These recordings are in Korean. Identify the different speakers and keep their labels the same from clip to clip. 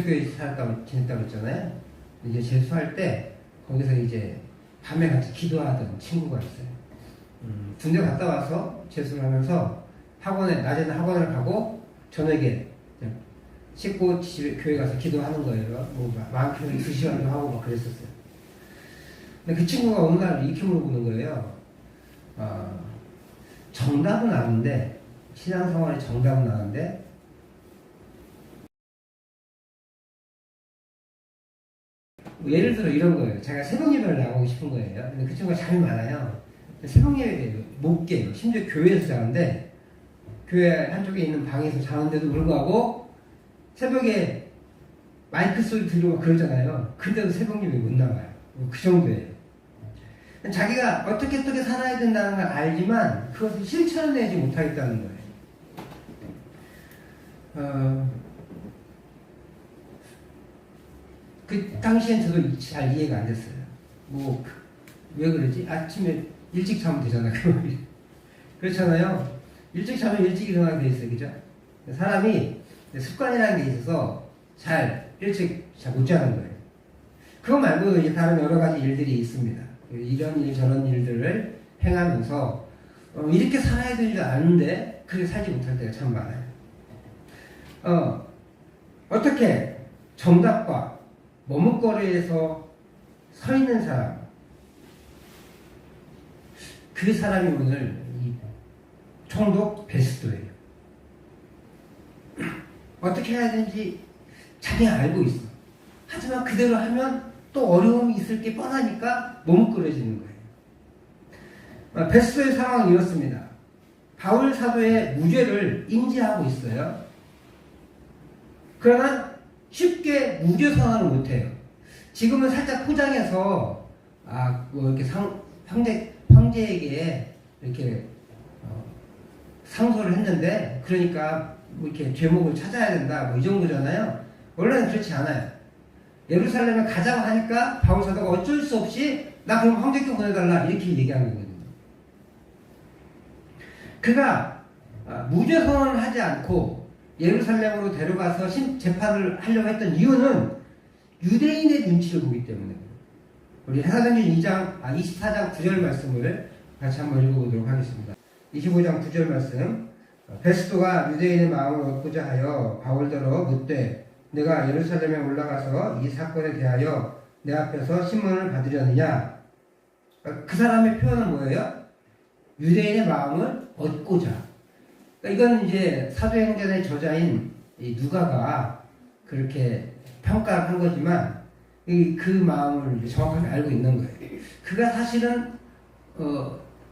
Speaker 1: 기독교에 지냈다고 했잖아요. 이제 재수할 때 거기서 이제 밤에 같이 기도하던 친구가 있어요. 군대 갔다 와서 재수를 하면서 낮에는 학원을 가고 저녁에 씻고 집에 교회 가서 기도하는 거예요. 뭐 많게는 2시간도 하고 막 그랬었어요. 근데 그 친구가 어느 날 이렇게 물어보는 거예요. 정답은 아는데, 신앙생활의 정답은 아는데, 예를 들어 이런 거예요. 제가 새벽 예배를 나가고 싶은 거예요. 근데 그 친구가 잠이 많아요. 새벽 예배 못 깨요. 심지어 교회에서 자는데, 교회 한쪽에 있는 방에서 자는데도 불구하고, 새벽에 마이크 소리 들리고 그러잖아요. 근데도 새벽 예배 못 나가요. 그 정도예요. 자기가 어떻게 살아야 된다는 걸 알지만 그것을 실천을 내지 못하겠다는 거예요. 그 당시엔 저도 잘 이해가 안 됐어요. 왜 그러지? 아침에 일찍 자면 되잖아요. 그렇잖아요. 일찍 자면 일찍 일어나게 돼 있어요. 그죠? 사람이 습관이라는 게 있어서 일찍 잘 못 자는 거예요. 그거 말고 이제 다른 여러 가지 일들이 있습니다. 이런 일 저런 일들을 행하면서 이렇게 살아야 되는 줄 아는데 그렇게 살지 못할 때가 참 많아요. 어떻게 정답과 머뭇거리에서 서 있는 사람, 그 사람이 오늘 이 총독 베스도예요. 어떻게 해야 되는지 자기가 알고 있어. 하지만 그대로 하면 또 어려움이 있을 게 뻔하니까 머뭇거려지는 거예요. 베스도의 상황은 이렇습니다. 바울 사도의 무죄를 인지하고 있어요. 그러나 쉽게 무죄 선언을 못해요. 지금은 살짝 포장해서 이렇게 황제에게 이렇게 상소를 했는데, 그러니까 이렇게 죄목을 찾아야 된다, 이 정도잖아요. 원래는 그렇지 않아요. 예루살렘에 가자고 하니까 바울 사도가 어쩔 수 없이 나 그럼 황제께 보내달라 이렇게 얘기한 거거든요. 그가 무죄 선언을 하지 않고 예루살렘으로 데려가서 재판을 하려고 했던 이유는 유대인의 눈치를 보기 때문에. 우리 사도행전 24장 9절 말씀을 같이 한번 읽어보도록 하겠습니다. 25장 9절 말씀. 베스도가 유대인의 마음을 얻고자 하여 바울더러 묻되 내가 예루살렘에 올라가서 이 사건에 대하여 내 앞에서 신문을 받으려느냐. 그 사람의 표현은 뭐예요? 유대인의 마음을 얻고자. 이건 이제 사도행전의 저자인 누가가 그렇게 평가를 한 거지만 그 마음을 정확하게 알고 있는 거예요. 그가 사실은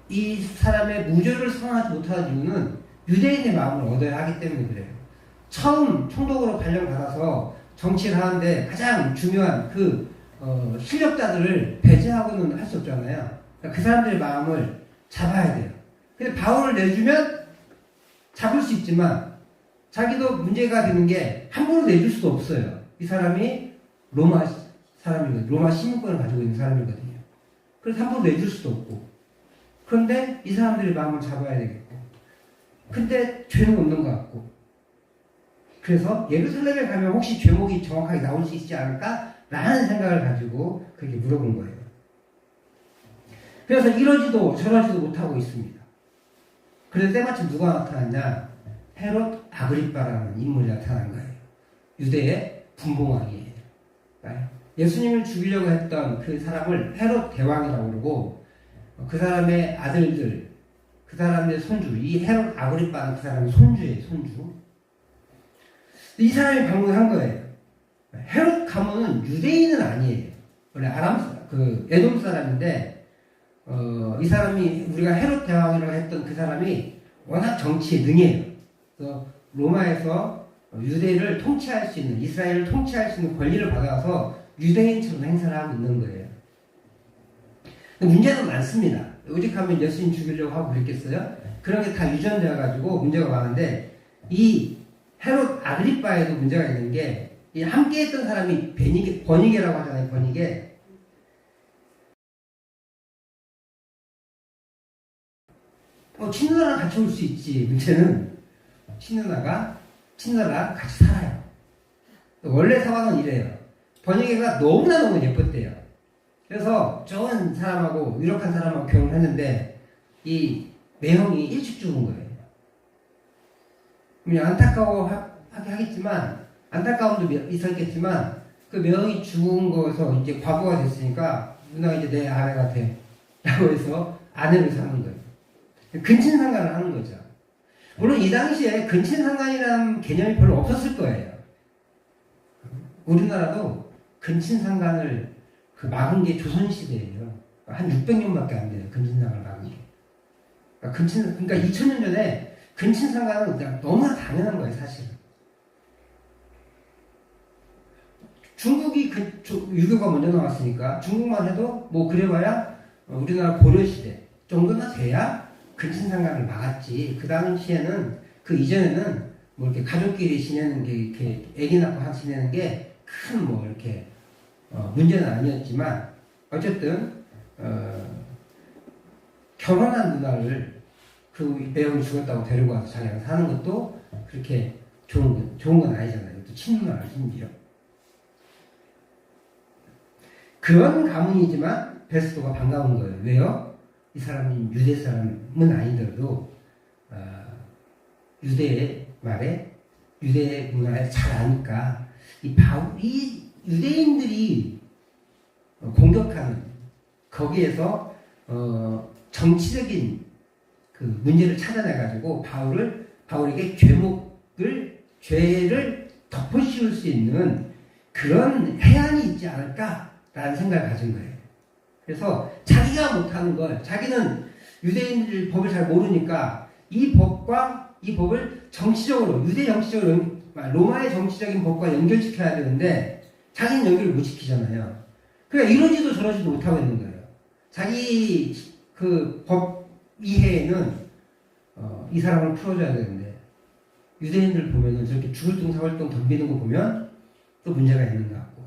Speaker 1: 이 사람의 무죄를 선언하지 못하는 이유는 유대인의 마음을 얻어야 하기 때문에 그래요. 처음 총독으로 발령받아서 정치를 하는데 가장 중요한 실력자들을 배제하고는 할 수 없잖아요. 그 사람들의 마음을 잡아야 돼요. 근데 바울을 내주면 잡을 수 있지만 자기도 문제가 되는 게 함부로 내줄 수도 없어요. 이 사람이 로마 사람이거든요. 로마 시민권을 가지고 있는 사람이거든요. 그래서 함부로 내줄 수도 없고. 그런데 이 사람들의 마음을 잡아야 되겠고. 근데 죄는 없는 것 같고. 그래서 예루살렘에 가면 혹시 죄목이 정확하게 나올 수 있지 않을까라는 생각을 가지고 그렇게 물어본 거예요. 그래서 이러지도 저러지도 못하고 있습니다. 그래서 때마침 누가 나타났냐? 헤롯 아그리빠라는 인물이 나타난 거예요. 유대의 분봉왕이에요. 예수님을 죽이려고 했던 그 사람을 헤롯 대왕이라고 그러고, 그 사람의 아들들, 그 사람의 손주, 이 헤롯 아그리빠는 그 사람의 손주예요, 손주. 이 사람이 방문한 거예요. 헤롯 가문은 유대인은 아니에요. 원래 에돔 사람인데, 이 사람이 우리가 헤롯 대왕이라고 했던 그 사람이 워낙 정치에 능해요. 그래서 로마에서 유대를 통치할 수 있는, 이스라엘을 통치할 수 있는 권리를 받아서 유대인처럼 행사를 하고 있는 거예요. 문제는 많습니다. 오직하면 예수님 죽이려고 하고 그랬겠어요? 그런 게 다 유전되어가지고 문제가 많은데, 이 헤롯 아그리빠에도 문제가 있는 게, 이 함께 했던 사람이 버니게라고 하잖아요, 버니게. 친누나랑 같이 올 수 있지. 문제는 친누나랑 같이 살아요. 원래 상황은 이래요. 번역기가 너무나 예뻤대요. 그래서 좋은 사람하고 유력한 사람하고 결혼을 했는데 이 매형이 일찍 죽은 거예요. 그냥 안타까워하게 하겠지만 안타까움도 있었겠지만 그 매형이 죽은 거에서 이제 과부가 됐으니까 누나가 이제 내 아내가 돼 라고 해서 아내를 삼는 거예요. 근친상간을 하는 거죠. 물론 이 당시에 근친상간이라는 개념이 별로 없었을 거예요. 우리나라도 근친상간을 막은 게 조선시대예요. 한 600년밖에 안 돼요. 근친상간을 막은 게. 그러니까 2000년 전에 근친상간은 그냥 너무나 당연한 거예요, 사실은. 중국이 유교가 먼저 나왔으니까 중국만 해도 뭐 그래봐야 우리나라 고려시대 정도나 돼야 근친상간을 막았지. 그 당시에는 그 이전에는 뭐 이렇게 가족끼리 지내는 게 이렇게 애기 낳고 지내는 게 큰 뭐 이렇게 문제는 아니었지만 어쨌든 결혼한 누나를 그 매형이 죽었다고 데리고 와서 자기가 사는 것도 그렇게 좋은 건 아니잖아요. 또 친누나를 심지어. 그런 가문이지만 베스도가 반가운 거예요. 왜요? 이 사람이 유대 사람은 아니더라도 유대의 말에 유대 문화에 잘 아니까 이 유대인들이 공격하는 거기에서 정치적인 그 문제를 찾아내가지고 바울에게 죄를 덮어씌울 수 있는 그런 해안이 있지 않을까라는 생각을 가진 거예요. 그래서 자기가 못하는 걸, 자기는 유대인들 법을 잘 모르니까 이 법을 정치적으로, 유대 정치적으로, 로마의 정치적인 법과 연결시켜야 되는데 자기는 연결을 못 시키잖아요. 그러니까 이러지도 저러지도 못하고 있는 거예요. 자기 그 법 이해에는 이 사람을 풀어줘야 되는데 유대인들 보면은 저렇게 죽을 둥 사월 둥 덤비는 거 보면 또 문제가 있는 것 같고,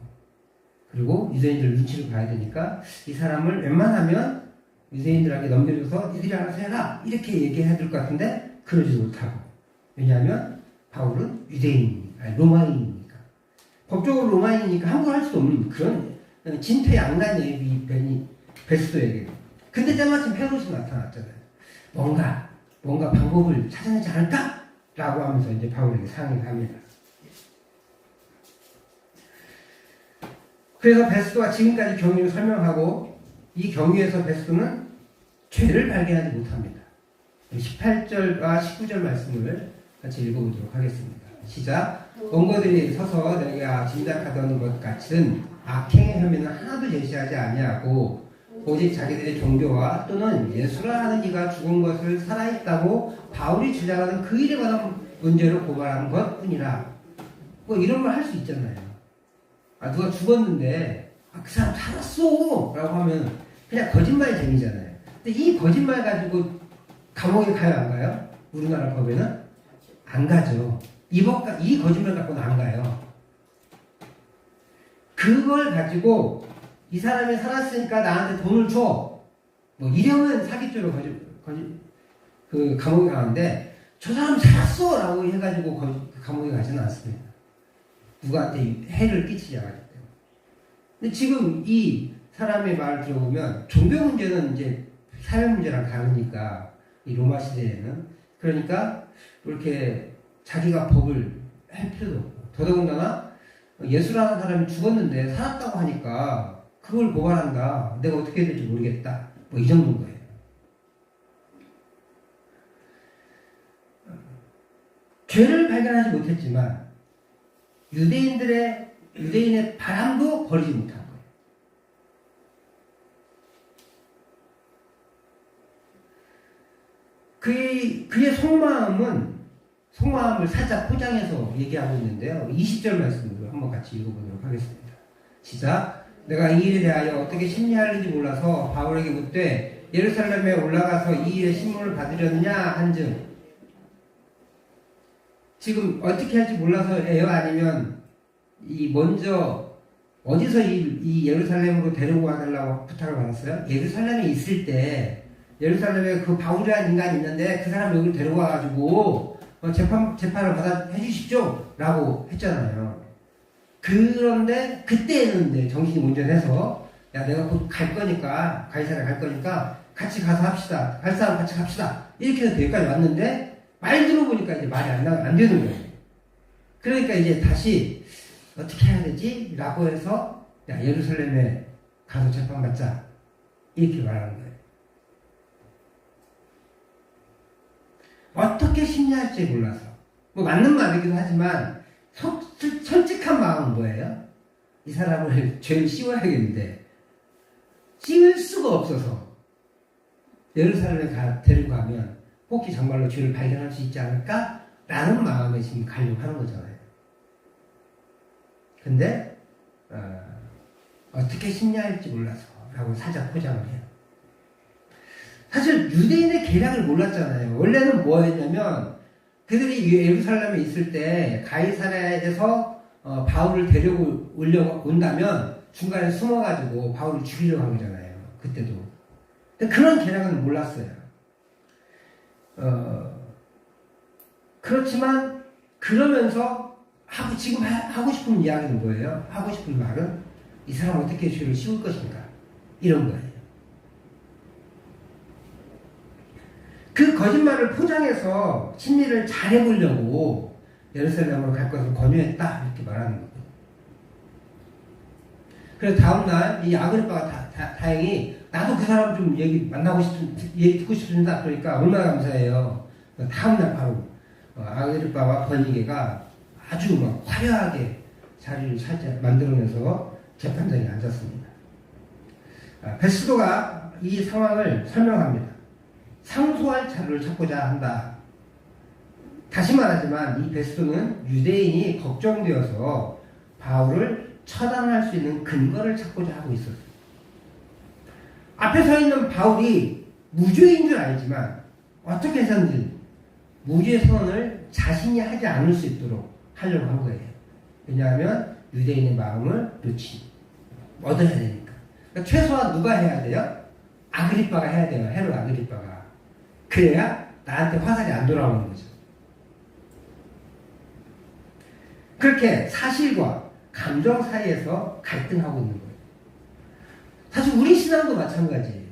Speaker 1: 그리고 유대인들 눈치를 봐야 되니까 이 사람을 웬만하면 유대인들에게 넘겨줘서 니들이 알아서 해라 이렇게 얘기해야 될 것 같은데 그러지 못하고, 왜냐하면 바울은 로마인이니까, 법적으로 로마인이니까 함부로 할 수도 없는 그런 진퇴양난 예비 베스도에게. 근데 때마침 헤롯이 나타났잖아요. 뭔가 방법을 찾아내지 않을까? 라고 하면서 이제 바울에게 상의를 합니다. 그래서 베스도가 지금까지 경위를 설명하고 이 경위에서 베스도는 죄를 발견하지 못합니다. 18절과 19절 말씀을 같이 읽어보도록 하겠습니다. 시작. 원고들이 서서 내가 짐작하던 것 같은 악행의 혐의는 하나도 제시하지 아니하고 오직 자기들의 종교와 또는 예수라 하는 이가 죽은 것을 살아있다고 바울이 주장하는 그 일에 관한 문제로 고발하는 것뿐이라. 뭐 이런 걸 할 수 있잖아요. 누가 죽었는데 그 사람 살았어 라고 하면 그냥 거짓말이 재미잖아요. 근데 이 거짓말 가지고 감옥에 가요 안 가요? 우리나라 법에는 안 가죠. 이 거짓말 갖고는 안 가요. 그걸 가지고 이 사람이 살았으니까 나한테 돈을 줘. 뭐 이러면 사기죄로 그 감옥에 가는데 저 사람 살았어 라고 해가지고 감옥에 가지는 않습니다. 누구한테 해를 끼치지 않았기 때문에. 근데 지금 이 사람의 말을 들어보면 종교 문제는 이제 사회 문제랑 다르니까 이 로마 시대에는, 그러니까 이렇게 자기가 법을 할 필요도 없고, 더더군다나 예수라는 사람이 죽었는데 살았다고 하니까 그걸 고발한다. 내가 어떻게 해야 될지 모르겠다. 뭐 이 정도인 거예요. 죄를 발견하지 못했지만 유대인의 바람도 버리지 못한 거예요. 그의 속마음을 살짝 포장해서 얘기하고 있는데요. 20절 말씀으로 한번 같이 읽어보도록 하겠습니다. 시작. 내가 이 일에 대하여 어떻게 심리하는지 몰라서 바울에게 묻되 예루살렘에 올라가서 이 일의 신문을 받으려느냐 한즉. 지금 어떻게 할지 몰라서예요? 아니면 먼저 어디서 이 예루살렘으로 데리고 와달라고 부탁을 받았어요? 예루살렘에 있을 때 예루살렘에 그 바울이라는 인간이 있는데 그 사람 여기를 데리고 와가지고 재판을 받아 해주십시오 라고 했잖아요. 그런데 그때는 이제 정신이 온전해서 야 내가 곧 갈 거니까 가이사랴 갈 거니까 같이 가서 합시다. 갈 사람 같이 갑시다. 이렇게 해서 여기까지 왔는데 말 들어보니까 이제 말이 안 되는 거예요. 그러니까 이제 다시 어떻게 해야 되지? 라고 해서 야 예루살렘에 가서 재판받자 이렇게 말하는 거예요. 어떻게 심리할지 몰라서 뭐 맞는 말이기도 하지만 솔직한 마음은 뭐예요? 이 사람을 죄를 씌워야겠는데 씌울 수가 없어서 예루살렘에 데리고 가면 혹시 정말로 죄를 발견할 수 있지 않을까? 라는 마음에 지금 가려고 하는 거잖아요. 근데 어떻게 심리할지 몰라서 라고 살짝 포장을 해요. 사실 유대인의 계략을 몰랐잖아요. 원래는 뭐였냐면 그들이 예루살렘에 있을 때 가이사랴에서 바울을 데리고 온다면 중간에 숨어가지고 바울을 죽이려고 한 거잖아요. 그때도. 근데 그런 계략은 몰랐어요. 그렇지만 그러면서 지금 하고 싶은 이야기는 뭐예요? 하고 싶은 말은 이 사람 어떻게 죄를 씌울 것인가 이런 거예요. 그 거짓말을 포장해서 심리를 잘 해보려고 예루살렘으로 갈 것을 권유했다 이렇게 말하는 거예요. 그래서 다음날 이 아그리빠가 다행히 나도 그 사람 좀 얘기 듣고 싶습니다. 그러니까 얼마나 감사해요. 다음날 바로 아그리빠와 버니게가 아주 막 화려하게 자리를 만들어내서 재판장에 앉았습니다. 베스도가 이 상황을 설명합니다. 상소할 자료를 찾고자 한다. 다시 말하지만 이 베스도는 유대인이 걱정되어서 바울을 처단할 수 있는 근거를 찾고자 하고 있었어요. 앞에 서 있는 바울이 무죄인 줄 알지만 어떻게 해서든지 무죄 선언을 자신이 하지 않을 수 있도록 하려고 한 거예요. 왜냐하면 유대인의 마음을 얻어야 되니까. 그러니까 최소한 누가 해야 돼요? 아그리빠가 해야 돼요. 헤롯 아그리빠가. 그래야 나한테 화살이 안 돌아오는 거죠. 그렇게 사실과 감정 사이에서 갈등하고 있는 거예요. 사실 우리 신앙도 마찬가지예요.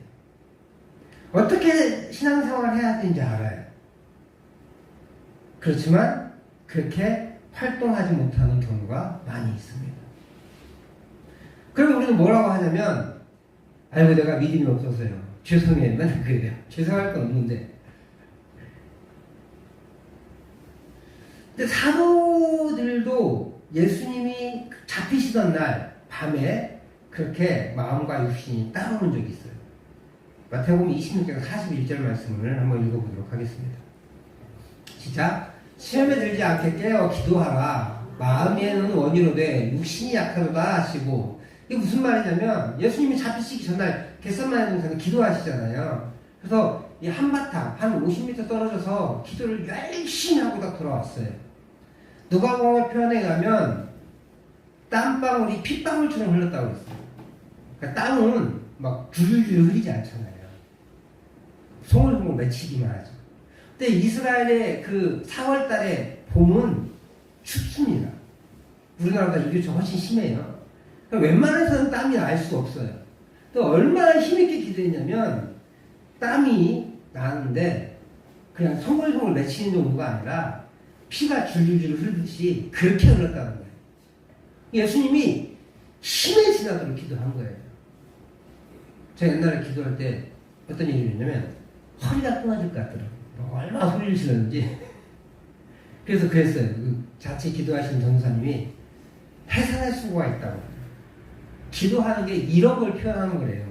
Speaker 1: 어떻게 신앙생활을 해야 되는지 알아요. 그렇지만 그렇게 활동하지 못하는 경우가 많이 있습니다. 그럼 우리는 뭐라고 하냐면 아이고 내가 믿음이 없어서요. 죄송해요. 맨날 그래요. 죄송할 건 없는데. 근데 사도들도 예수님이 잡히시던 날 밤에 그렇게 마음과 육신이 따라오는 적이 있어요. 마태복음 26장 41절 말씀을 한번 읽어보도록 하겠습니다. 시작. 시험에 들지 않게 깨어 기도하라. 마음에는 원이로되 육신이 약하도다 하시고. 이게 무슨 말이냐면 예수님이 잡히시기 전날 겟세마네 동산에 기도하시잖아요. 그래서 이 한바탕 한 50m 떨어져서 기도를 열심히 하고 딱 돌아왔어요. 누가복음의 표현에 가면 땀방울이 핏방울처럼 흘렀다고 했어요. 그러니까 땀은 막 줄줄 흘리지 않잖아요. 송울송울 맺히기만 하죠. 근데 이스라엘의 그 4월달에 봄은 춥습니다. 우리나라보다 일교차 훨씬 심해요. 그러니까 웬만해서는 땀이 날 수가 없어요. 또 얼마나 힘있게 기도했냐면 땀이 나는데 그냥 송글송글 맺히는 정도가 아니라 피가 줄줄줄 흐르듯이 그렇게 흘렀다는 거예요. 예수님이 힘에 지나도록 기도한 거예요. 제가 옛날에 기도할 때 어떤 일이 있냐면 허리가 끊어질 것 같더라고요. 얼마나 소리를 지르는지. 그래서 그랬어요. 그 자체 기도하시는 전도사님이 해산의 수고가 있다고. 기도하는 게 이런 걸 표현하는 거래요.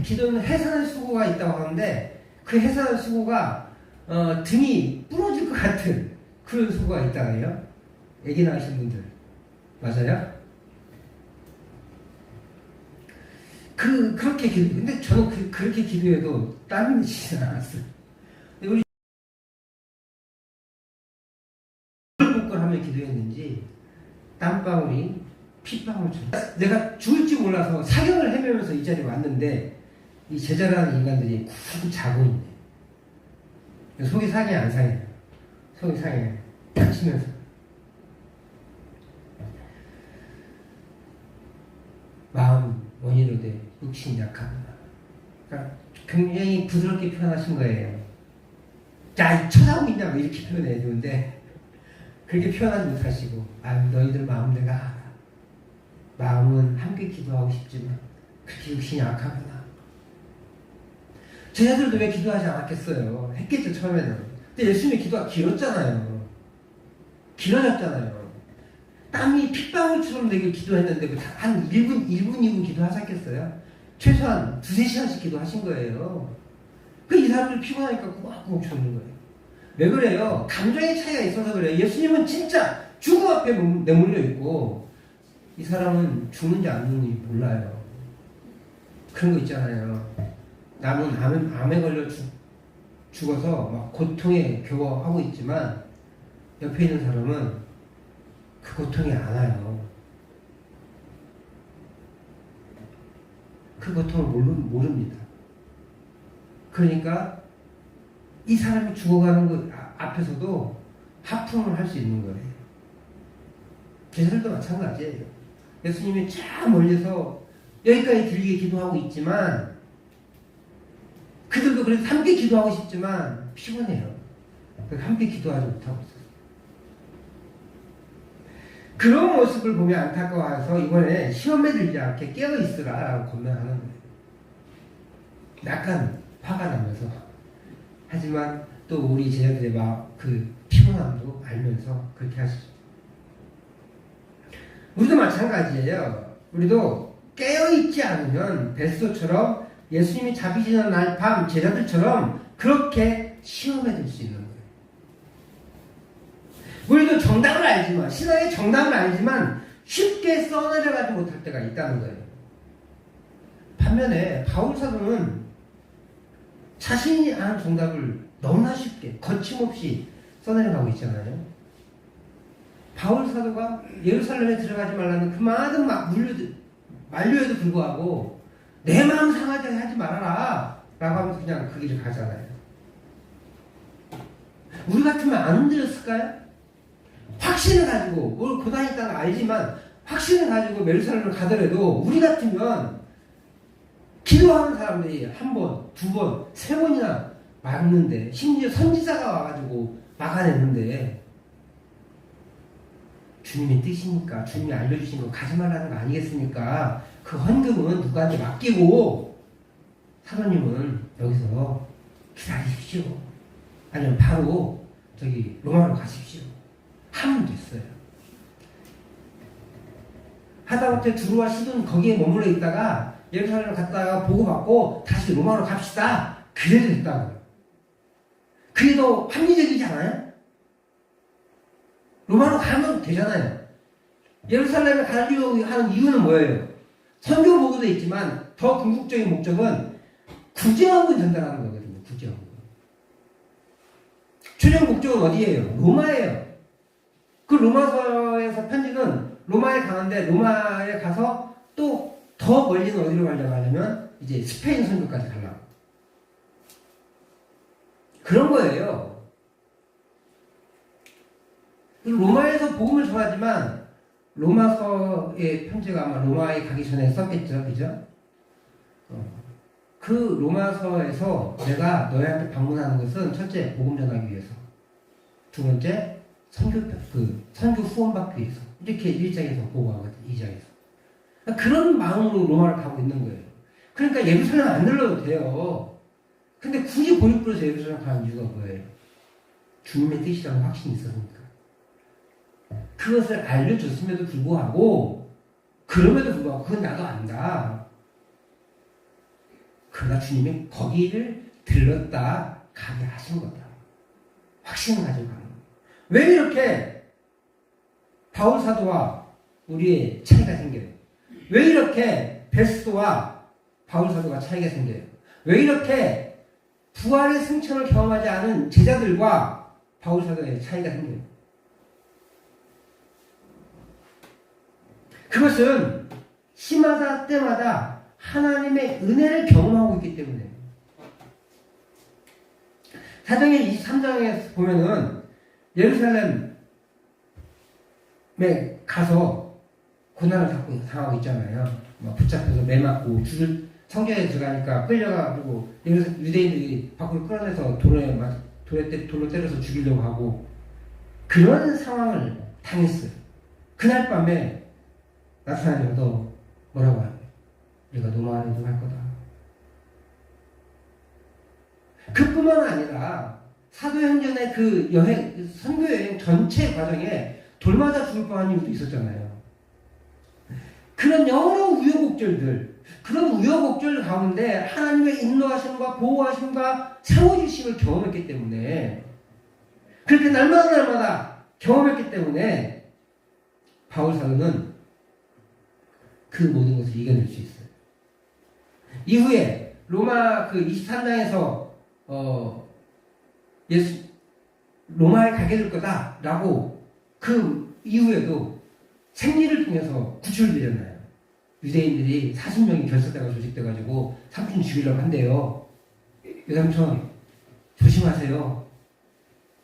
Speaker 1: 기도는 해산의 수고가 있다고 하는데 그 해산의 수고가 등이 부러질 것 같은 그런 수고가 있다고 해요. 애기 낳으신 분들 맞아요? 그렇게 근데 저는 그렇게 기도해도 땀이 나지 않았어요. 우리 하며 기도했는지 땀방울이 핏방울처럼 내가 죽을지 몰라서 사경을 헤매면서 이 자리에 왔는데 이 제자라는 인간들이 쿡 자고 있네. 속이 상해 안 상해? 속이 상해. 딱 치면서 이르되 육신이 약하구나. 그러니까 굉장히 부드럽게 표현하신 거예요. 야, 이 쳐다보고 있냐고 이렇게 표현해야 되는데 그렇게 표현하지 못하시고, 아유, 너희들 마음대로 하라. 마음은 함께 기도하고 싶지만 그렇게 육신이 약하구나. 제자들도 왜 기도하지 않았겠어요? 했겠죠, 처음에는. 근데 예수님의 기도가 길었잖아요. 길어졌잖아요. 땀이 핏방울처럼 되게 기도했는데 한 1분, 2분 기도하셨겠어요? 최소한 2-3시간씩 기도하신 거예요. 이 사람들 피곤하니까 꾸벅꾸벅 죽는 거예요. 왜 그래요? 감정의 차이가 있어서 그래요. 예수님은 진짜 죽음 앞에 내몰려 있고 이 사람은 죽는지 안 죽는지 몰라요. 그런 거 있잖아요. 남은 암에 걸려 죽어서 막 고통에 겨워하고 있지만 옆에 있는 사람은 그 고통이 안 와요. 그 고통을 모릅니다. 그러니까 이 사람이 죽어가는 것 앞에서도 하품을 할 수 있는 거예요. 제자들도 마찬가지예요. 예수님이 쫙 멀리서 여기까지 들리게 기도하고 있지만 그들도 그래서 함께 기도하고 싶지만 피곤해요. 함께 기도하지 못하고 있어요. 그런 모습을 보며 안타까워서 이번에 시험에 들지 않게 깨어있으라 라고 권면하는 거예요. 약간 화가 나면서, 하지만 또 우리 제자들의 그 피곤함도 알면서 그렇게 하시죠. 우리도 마찬가지예요. 우리도 깨어있지 않으면 베스도처럼 예수님이 잡히시는 날 밤 제자들처럼 그렇게 시험에 들 수 있는 거예요. 우리도 정답을 알지만, 신앙의 정답을 알지만 쉽게 써내려가지 못할 때가 있다는 거예요. 반면에 바울 사도는 자신이 아는 정답을 너무나 쉽게 거침없이 써내려가고 있잖아요. 바울 사도가 예루살렘에 들어가지 말라는 그 많은 만류에도 불구하고 내 마음 상하게 하지 말아라 라고 하면서 그냥 그 길을 가잖아요. 우리 같으면 안 흔들렸을까요? 확신을 가지고, 뭘 고단했다는 알지만 확신을 가지고 예루살렘을 가더라도 우리 같으면 기도하는 사람들이 1번, 2번, 3번이나 막는데, 심지어 선지자가 와가지고 막아냈는데, 주님의 뜻이니까, 주님이 알려주신 거 가지 말라는 거 아니겠습니까? 그 헌금은 누구한테 맡기고 사모님은 여기서 기다리십시오. 아니면 바로 로마로 가십시오. 하면 됐어요. 하다못해 두루와 시돈 거기에 머물러 있다가 예루살렘을 갔다가 보고받고 다시 로마로 갑시다. 그래도 됐다고요. 그게 더 합리적이지 않아요? 로마로 가면 되잖아요. 예루살렘에 가려고 하는 이유는 뭐예요? 선교 보고도 있지만 더 궁극적인 목적은 구제원을 전달하는 거거든요. 구제원. 최종 목적은 어디예요? 로마예요. 그 로마서에서 편지는 로마에 가는데 로마에 가서 또 더 멀리는 어디로 가려고 하냐면 이제 스페인 선교까지 가려고. 그런 거예요. 로마에서 복음을 전하지만 로마서의 편지가 아마 로마에 가기 전에 썼겠죠. 그죠? 그 로마서에서 내가 너희한테 방문하는 것은 첫째, 복음 전하기 위해서. 두 번째, 선교 후원받기 위해서. 이렇게 1장에서 보고하거든요. 2장에서. 그런 마음으로 로마를 가고 있는 거예요. 그러니까 예루살렘 안 들러도 돼요. 근데 굳이 고립부에서 예루살렘 가는 이유가 뭐예요? 주님의 뜻이라는 확신이 있었으니까. 그것을 알려줬음에도 불구하고, 그럼에도 불구하고, 그건 나도 안다. 그러나 주님이 거기를 들렀다 가게 하신 거다. 확신을 가지고 가는 거예요. 왜 이렇게 바울 사도와 우리의 차이가 생겨요? 왜 이렇게 베스도와 바울 사도가 차이가 생겨요? 왜 이렇게 부활의 승천을 경험하지 않은 제자들과 바울 사도의 차이가 생겨요? 그것은 시마다 때마다 하나님의 은혜를 경험하고 있기 때문에. 사도행전 23장에 보면은 예루살렘에 가서 고난을 당하고 있잖아요. 막 붙잡혀서 매맞고 성전에 들어가니까 끌려가지고 유대인들이 밖으로 끌어내서 돌로 때려서 죽이려고 하고 그런 상황을 당했어요. 그날 밤에 나타나니 너 뭐라고 하냐? 우리가 노마하는 좀 할 거다. 그뿐만 아니라 사도행전의 그 선교여행 전체 과정에 돌맞아 죽을 뻔한 이유도 있었잖아요. 그런 여러 우여곡절들, 그런 우여곡절 가운데 하나님의 인도하심과 보호하심과 세워주심을 경험했기 때문에, 그렇게 날마다 경험했기 때문에 바울 사도는 그 모든 것을 이겨낼 수 있어요. 이후에 로마 그 23장에서 로마에 가게 될 거다라고 그 이후에도 생리를 통해서 구출되잖아요. 유대인들이 40명이 결사대가 조직돼가지고 삼촌 죽이려고 한대요. 여삼촌 조심하세요.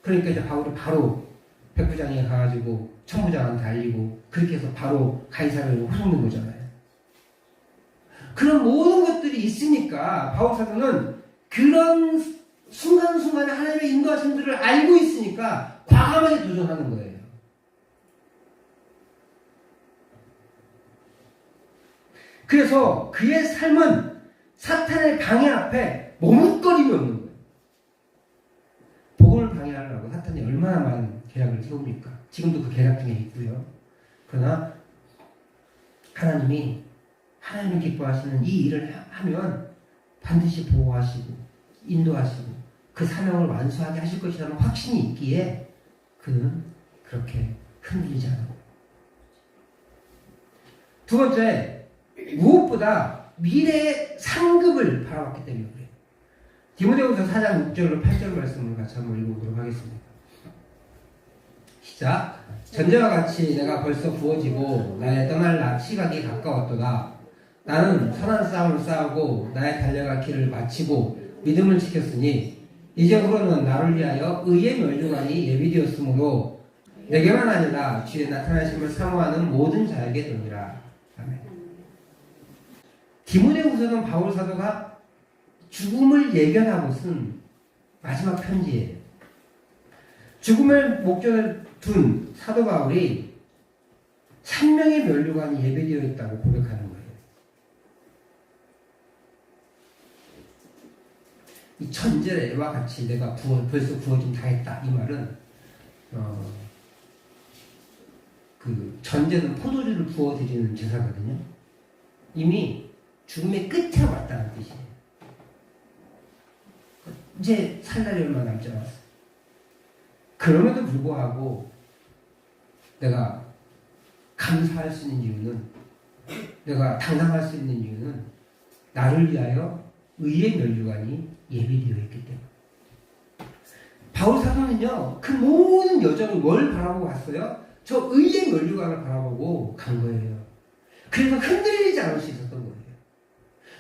Speaker 1: 그러니까 이제 바울이 바로 백부장에 가가지고 천부장한테 알리고 그렇게 해서 바로 가이사를 호송된 거잖아요. 그런 모든 것들이 있으니까 바울 사도는 그런 순간순간에 하나님의 인도하심들을 알고 있으니까 과감하게 도전하는 거예요. 그래서 그의 삶은 사탄의 방해 앞에 머뭇거림이 없는 거예요. 복음을 방해하려고 사탄이 얼마나 많은 계략을 세웁니까? 지금도 그 계략 중에 있고요. 그러나 하나님이 기뻐하시는 이 일을 하면 반드시 보호하시고 인도하시고 그 사명을 완수하게 하실 것이라는 확신이 있기에 그는 그렇게 흔들리지 않아요. 두 번째, 무엇보다 미래의 상급을 바라봤기 때문에 그래요. 디모데후서 4장 6절로 8절 말씀을 같이 한번 읽어보도록 하겠습니다. 시작. 전제와 같이 내가 벌써 부어지고 나의 떠날 시각이 가까웠도다. 나는 선한 싸움을 싸우고 나의 달려갈 길을 마치고 믿음을 지켰으니 이제부로는 나를 위하여 의의 멸류관이 예비되었으므로 내게만 아니라 주의 나타나심을 사모하는 모든 자에게 되니라. 아멘. 디모데후서는 바울 사도가 죽음을 예견하고 쓴 마지막 편지예요. 죽음의 목전을 둔 사도 바울이 3명의 멸류관이 예배되어 있다고 고백하는 거예요. 이 천제와 같이 내가 벌써 부어짐 당했다. 이 말은 그 전제는 포도주를 부어드리는 제사거든요. 이미 죽음의 끝에 왔다는 뜻이에요. 이제 살 날이 얼마 남지 않았어요. 그럼에도 불구하고 내가 감사할 수 있는 이유는, 내가 당당할 수 있는 이유는 나를 위하여 의의 멸류관이 예비되어 있기 때문에. 바울 사도는요, 그 모든 여정을 뭘 바라보고 갔어요? 저 의의 멸류관을 바라보고 간 거예요. 그래서 흔들리지 않을 수 있었던 거예요.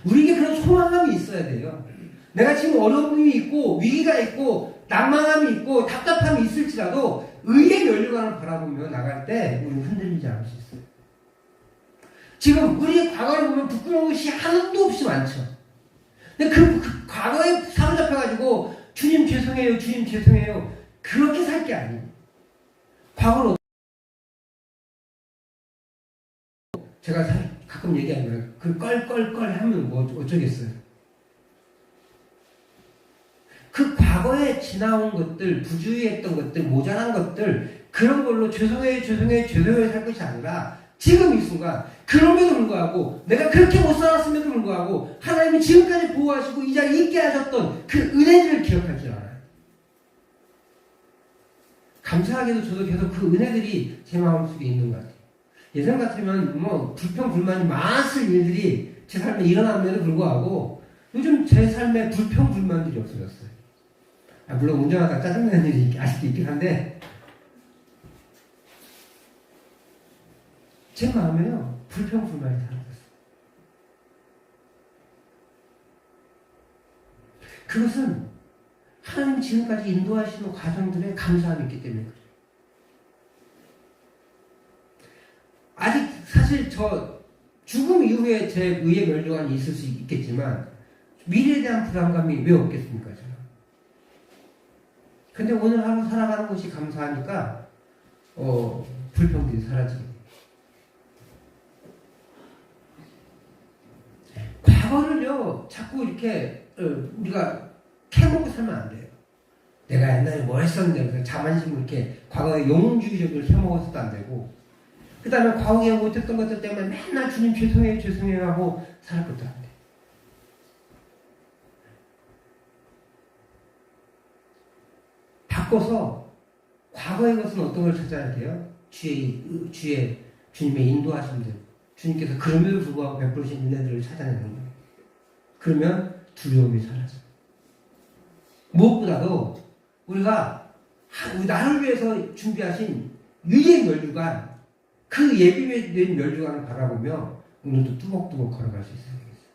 Speaker 1: 우리에게 그런 소망감이 있어야 돼요. 내가 지금 어려움이 있고 위기가 있고 난망함이 있고 답답함이 있을지라도 의의 멸류관을 바라보며 나갈 때 우리는 흔들리지 않을 수 있어요. 지금 우리의 과거를 보면 부끄러운 것이 하나도 없이 많죠. 근데 그 과거에 사로잡혀가지고 주님 죄송해요, 주님 죄송해요, 그렇게 살 게 아니에요. 과거로 제가 가끔 얘기하는 거예요. 그 껄껄껄 하면 뭐 어쩌겠어요. 그 과거에 지나온 것들, 부주의했던 것들, 모자란 것들, 그런 걸로 죄송해요 살 것이 아니라 지금 이 순간, 그럼에도 불구하고 내가 그렇게 못 살았음에도 불구하고 하나님이 지금까지 보호하시고 이 자리에 있게 하셨던 그 은혜들을 기억할 줄 알아요. 감사하게도 저도 계속 그 은혜들이 제 마음속에 있는 것 같아요. 예전 같으면 뭐 불평 불만이 많았을 일들이 제 삶에 일어남에도 불구하고 요즘 제 삶에 불평 불만들이 없어졌어요. 물론 운전하다 짜증나는 일이 아직도 있긴 한데 제 마음에요, 불평 불만이 사라졌어요. 그것은 하나님 지금까지 인도하시는 과정들에 감사함이 있기 때문에 그래요. 아직 사실 저 죽음 이후에 제 의의 멸류관이 있을 수 있겠지만 미래에 대한 불안감이 왜 없겠습니까? 저는. 근데 오늘 하루 살아가는 것이 감사하니까 불평들이 사라지게 돼요. 과거를요 자꾸 이렇게 우리가 캐먹고 살면 안 돼요. 내가 옛날에 뭐 했었는데 그래서 자만심을 이렇게 과거의 영웅주의적으로 캐먹어서도 안 되고, 그 다음에 과거에 못했던 것들 때문에 맨날 주님 죄송해요 죄송해요 하고 살 것도 안 돼. 바꿔서 과거의 것은 어떤 걸 찾아야 돼요? 주님의 인도하심들, 주님께서 그럼에도 불구하고 베푸신 은혜들을 찾아내는 거예요. 그러면 두려움이 사라져요. 무엇보다도 우리가 나를 위해서 준비하신 위의 멸류관, 그 예비된 멸류관을 바라보며 오늘도 뚜벅뚜벅 걸어갈 수 있어야 되겠어요.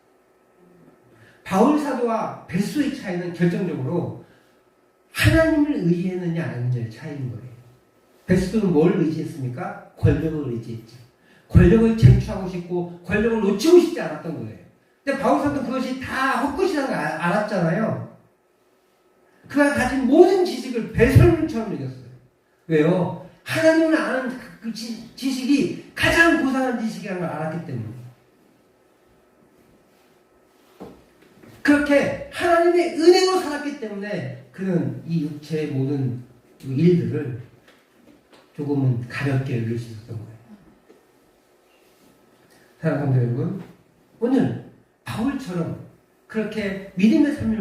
Speaker 1: 바울 사도와 베스도의 차이는 결정적으로 하나님을 의지했느냐 안 했느냐의 차이인 거예요. 베스도는 뭘 의지했습니까? 권력을 의지했죠. 권력을 쟁취하고 싶고 권력을 놓치고 싶지 않았던 거예요. 근데 바울 사도는 그것이 다 헛것이라는 걸 알았잖아요. 그가 가진 모든 지식을 배설물처럼 여겼어요. 왜요? 하나님을 아는 그 지식이 가장 고상한 지식이라는 걸 알았기 때문에. 그렇게 하나님의 은혜로 살았기 때문에 그는 이 육체의 모든 일들을 조금은 가볍게 여길 수 있었던 거예요. 사랑하는 성도 여러분, 오늘 바울처럼 그렇게 믿음의 삶을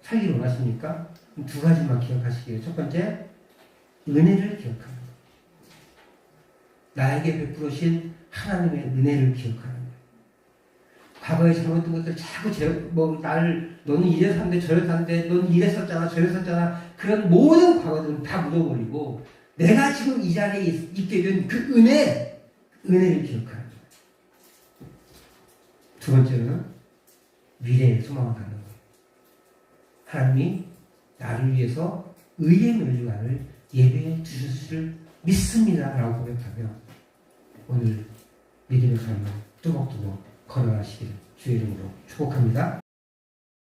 Speaker 1: 살기를 원하십니까? 두 가지만 기억하시기에, 첫 번째, 은혜를 기억합니다. 나에게 베푸신 하나님의 은혜를 기억하는 거예요. 과거에 잘못했던 것들 자꾸 너는 이래서 안 돼, 저래서 안 돼, 너는 이랬었잖아, 저랬었잖아, 그런 모든 과거들은 다 묻어버리고 내가 지금 이 자리에 있게 된 그 은혜를 기억하는 거예요. 두 번째는 미래의 소망을 갖는 거예요. 하나님이 나를 위해서 의의 멸류관을 예배해 주셨을 믿습니다 라고 고백하며 오늘 믿음의 삶을 뚜벅뚜벅 걸어가시기를 주의 이름으로 축복합니다.